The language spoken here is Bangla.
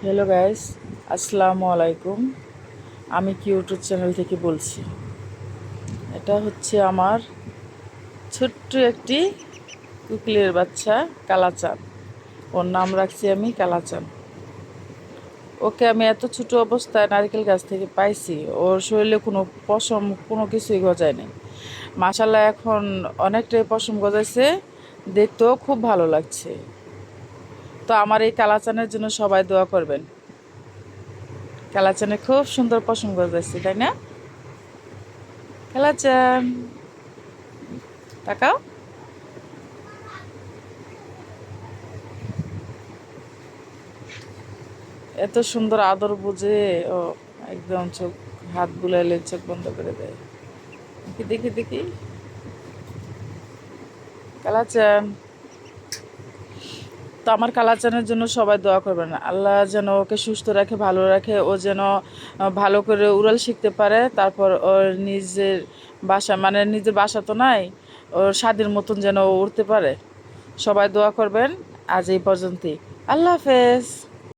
হ্যালো গাইস, আসসালামু আলাইকুম। আমি কি ইউটিউব চ্যানেল থেকে বলছি। এটা হচ্ছে আমার ছোট্ট একটি কুকিলের বাচ্চা কালাচাঁদ। ওর নাম রাখছি আমি কালাচাঁদ। ওকে আমি এত ছোট অবস্থায় নারকেল গাছ থেকে পাইছি। ওর শরীরে কোনো পশম কোনো কিছুই গজায় নেই। মাশাল্লাহ এখন অনেকটাই পশম গজাইছে, দেখতেও খুব ভালো লাগছে। তো আমার এই কালাচানের জন্য সবাই দোয়া করবেন। কালাচানে খুব সুন্দর পশম গজাইছে, তাই না? কালাচান, তাকাও। এত সুন্দর আদর বুঝে ও একদম চোখ হাত বুলাইলে চোখ বন্ধ করে দেয়। দেখি দেখি দেখি, কালাচান। তো আমার কালাচানের জন্য সবাই দোয়া করবেন, আল্লাহ যেন ওকে সুস্থ রাখে, ভালো রাখে। ও যেন ভালো করে উড়াল শিখতে পারে, তারপর ওর নিজের বাসা, মানে নিজের বাসা তো নাই, ওর স্বাদের মতন যেন ও উড়তে পারে। সবাই দোয়া করবেন। আজ এই পর্যন্তই। আল্লাহ হাফেজ।